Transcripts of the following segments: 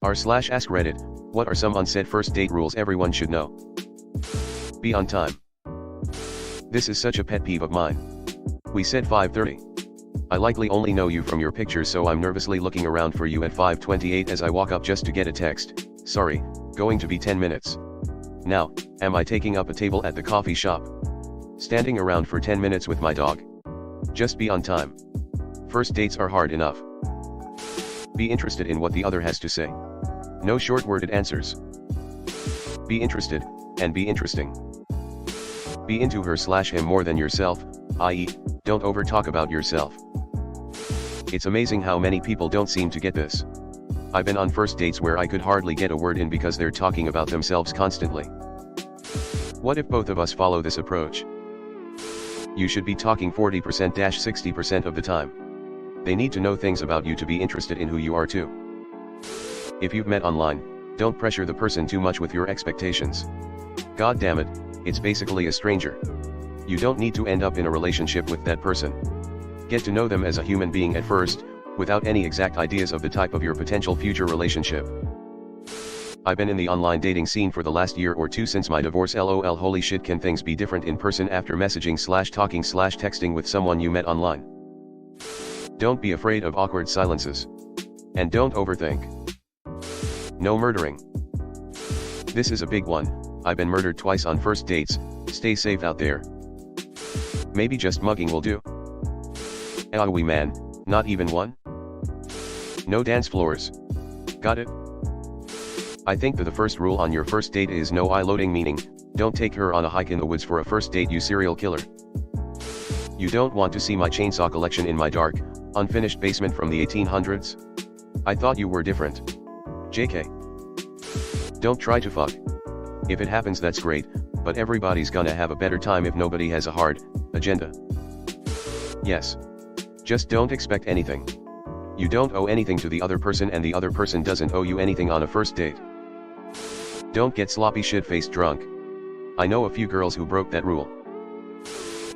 r/AskReddit, what are some unsaid first date rules everyone should know? Be on time. This is such a pet peeve of mine. We said 5:30. I likely only know you from your pictures, so I'm nervously looking around for you at 5:28 as I walk up just to get a text. Sorry, going to be 10 minutes. Now, am I taking up a table at the coffee shop? Standing around for 10 minutes with my dog? Just be on time. First dates are hard enough. Be interested in what the other has to say. No short-worded answers. Be interested, and be interesting. Be into her/him more than yourself, i.e., don't over-talk about yourself. It's amazing how many people don't seem to get this. I've been on first dates where I could hardly get a word in because they're talking about themselves constantly. What if both of us follow this approach? You should be talking 40%-60% of the time. They need to know things about you to be interested in who you are too. If you've met online, don't pressure the person too much with your expectations. God damn it, it's basically a stranger. You don't need to end up in a relationship with that person. Get to know them as a human being at first, without any exact ideas of the type of your potential future relationship. I've been in the online dating scene for the last year or two since my divorce. LOL. Holy shit, can things be different in person after messaging/talking/texting with someone you met online? Don't be afraid of awkward silences. And don't overthink. No murdering. This is a big one. I've been murdered twice on first dates. Stay safe out there. Maybe just mugging will do. We man, not even one? No dance floors. Got it? I think the first rule on your first date is no eye-loading, meaning, don't take her on a hike in the woods for a first date, you serial killer. You don't want to see my chainsaw collection in my dark, unfinished basement from the 1800s? I thought you were different. JK. Don't try to fuck. If it happens, that's great, but everybody's gonna have a better time if nobody has a hard agenda. Yes. Just don't expect anything. You don't owe anything to the other person, and the other person doesn't owe you anything on a first date. Don't get sloppy shit-faced drunk. I know a few girls who broke that rule.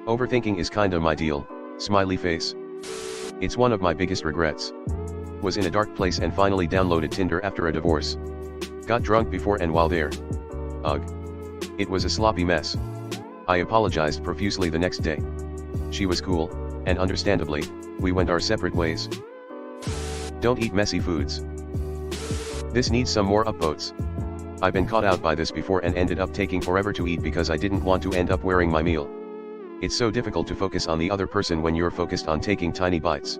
Overthinking is kinda my deal, smiley face. It's one of my biggest regrets. Was in a dark place and finally downloaded Tinder after a divorce. Got drunk before and while there. Ugh. It was a sloppy mess. I apologized profusely the next day. She was cool, and understandably, we went our separate ways. Don't eat messy foods. This needs some more upvotes. I've been caught out by this before and ended up taking forever to eat because I didn't want to end up wearing my meal. It's so difficult to focus on the other person when you're focused on taking tiny bites.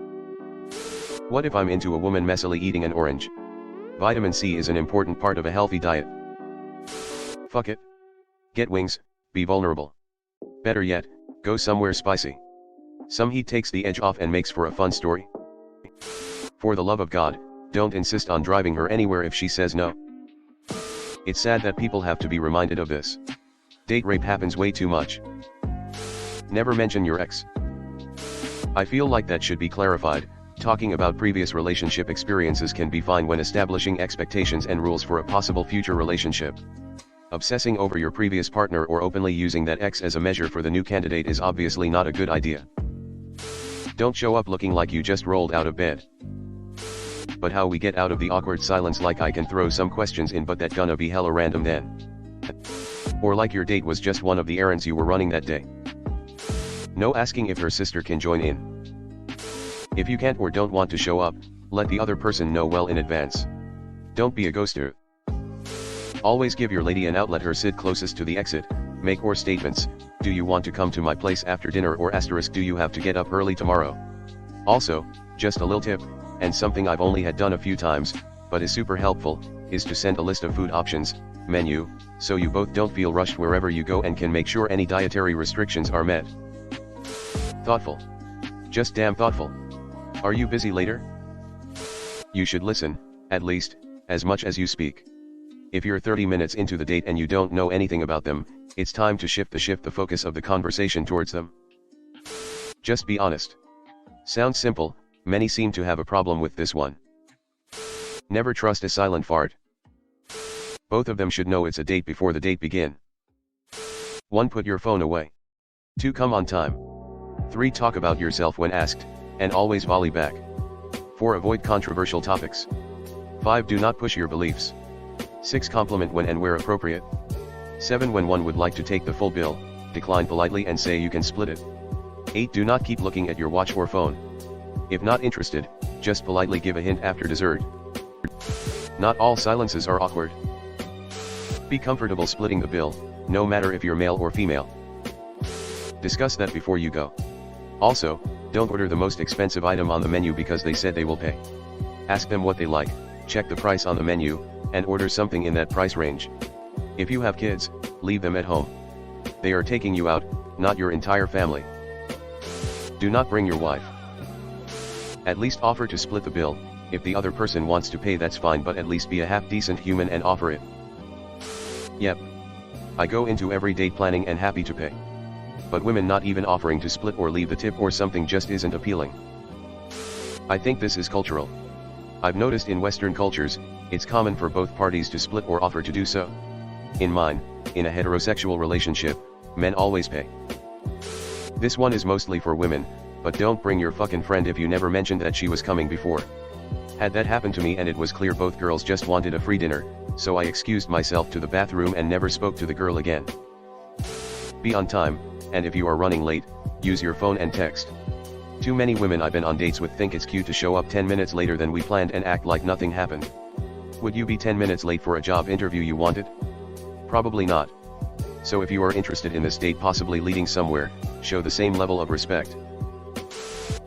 What if I'm into a woman messily eating an orange? Vitamin C is an important part of a healthy diet. Fuck it. Get wings, be vulnerable. Better yet, go somewhere spicy. Some heat takes the edge off and makes for a fun story. For the love of God, don't insist on driving her anywhere if she says no. It's sad that people have to be reminded of this. Date rape happens way too much. Never mention your ex. I feel like that should be clarified. Talking about previous relationship experiences can be fine when establishing expectations and rules for a possible future relationship. Obsessing over your previous partner or openly using that ex as a measure for the new candidate is obviously not a good idea. Don't show up looking like you just rolled out of bed. But how we get out of the awkward silence, like I can throw some questions in, but that gonna be hella random then. Or like your date was just one of the errands you were running that day. No asking if her sister can join in. If you can't or don't want to show up, let the other person know well in advance. Don't be a ghoster. Always give your lady an out, let her sit closest to the exit, make or statements, do you want to come to my place after dinner, or *, do you have to get up early tomorrow? Also, just a little tip, and something I've only had done a few times, but is super helpful, is to send a list of food options, menu, so you both don't feel rushed wherever you go and can make sure any dietary restrictions are met. Thoughtful. Just damn thoughtful. Are you busy later? You should listen, at least, as much as you speak. If you're 30 minutes into the date and you don't know anything about them, it's time to shift the focus of the conversation towards them. Just be honest. Sounds simple, many seem to have a problem with this one. Never trust a silent fart. Both of them should know it's a date before the date begin. 1. Put your phone away. 2. Come on time. 3. Talk about yourself when asked, and always volley back. 4. Avoid controversial topics. 5. Do not push your beliefs. 6. Compliment when and where appropriate. 7. When one would like to take the full bill, decline politely and say you can split it. 8. Do not keep looking at your watch or phone. If not interested, just politely give a hint after dessert. Not all silences are awkward. Be comfortable splitting the bill, no matter if you're male or female. Discuss that before you go. Also, don't order the most expensive item on the menu because they said they will pay. Ask them what they like, check the price on the menu, and order something in that price range. If you have kids, leave them at home. They are taking you out, not your entire family. Do not bring your wife. At least offer to split the bill. If the other person wants to pay, that's fine, but at least be a half-decent human and offer it. Yep. I go into every date planning and happy to pay. But women not even offering to split or leave the tip or something just isn't appealing. I think this is cultural. I've noticed in Western cultures, it's common for both parties to split or offer to do so. In mine, in a heterosexual relationship, men always pay. This one is mostly for women, but don't bring your fucking friend if you never mentioned that she was coming before. Had that happened to me and it was clear both girls just wanted a free dinner, so I excused myself to the bathroom and never spoke to the girl again. Be on time, and if you are running late, use your phone and text. Too many women I've been on dates with think it's cute to show up 10 minutes later than we planned and act like nothing happened. Would you be 10 minutes late for a job interview you wanted? Probably not. So if you are interested in this date possibly leading somewhere, show the same level of respect.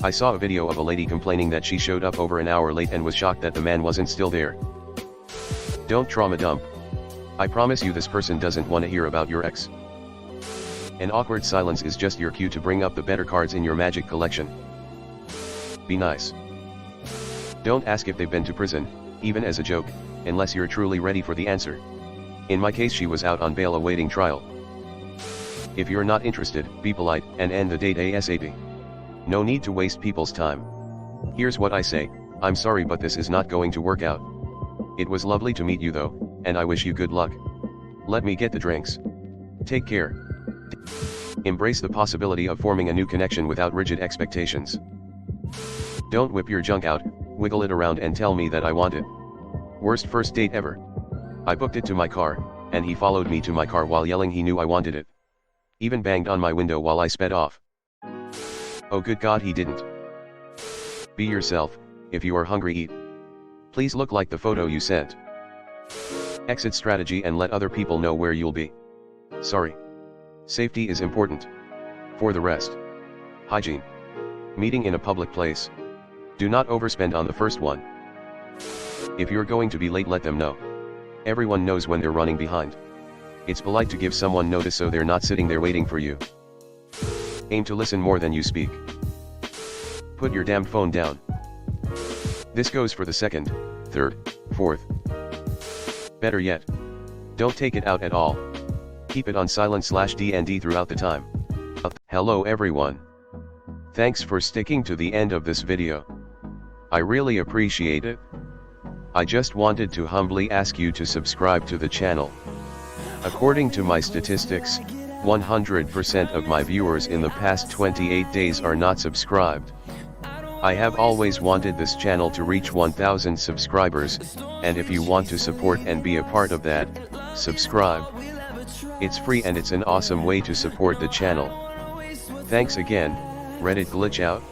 I saw a video of a lady complaining that she showed up over an hour late and was shocked that the man wasn't still there. Don't trauma dump. I promise you this person doesn't want to hear about your ex. An awkward silence is just your cue to bring up the better cards in your magic collection. Be nice. Don't ask if they've been to prison, even as a joke, unless you're truly ready for the answer. In my case she was out on bail awaiting trial. If you're not interested, be polite, and end the date ASAP. No need to waste people's time. Here's what I say, I'm sorry but this is not going to work out. It was lovely to meet you though, and I wish you good luck. Let me get the drinks. Take care. Embrace the possibility of forming a new connection without rigid expectations. Don't whip your junk out, wiggle it around and tell me that I want it. Worst first date ever. I booked it to my car, and he followed me to my car while yelling he knew I wanted it. Even banged on my window while I sped off. Oh good God he didn't. Be yourself, if you are hungry eat. Please look like the photo you sent. Exit strategy and let other people know where you'll be. Sorry. Safety is important. For the rest. Hygiene. Meeting in a public place. Do not overspend on the first one. If you're going to be late let them know. Everyone knows when they're running behind. It's polite to give someone notice so they're not sitting there waiting for you. Aim to listen more than you speak. Put your damn phone down. This goes for the second, third, fourth. Better yet. Don't take it out at all. Keep it on silent/DND throughout the time. Hello everyone. Thanks for sticking to the end of this video. I really appreciate it. I just wanted to humbly ask you to subscribe to the channel. According to my statistics, 100% of my viewers in the past 28 days are not subscribed. I have always wanted this channel to reach 1000 subscribers, and if you want to support and be a part of that, subscribe. It's free and it's an awesome way to support the channel. Thanks again, Reddit glitch out.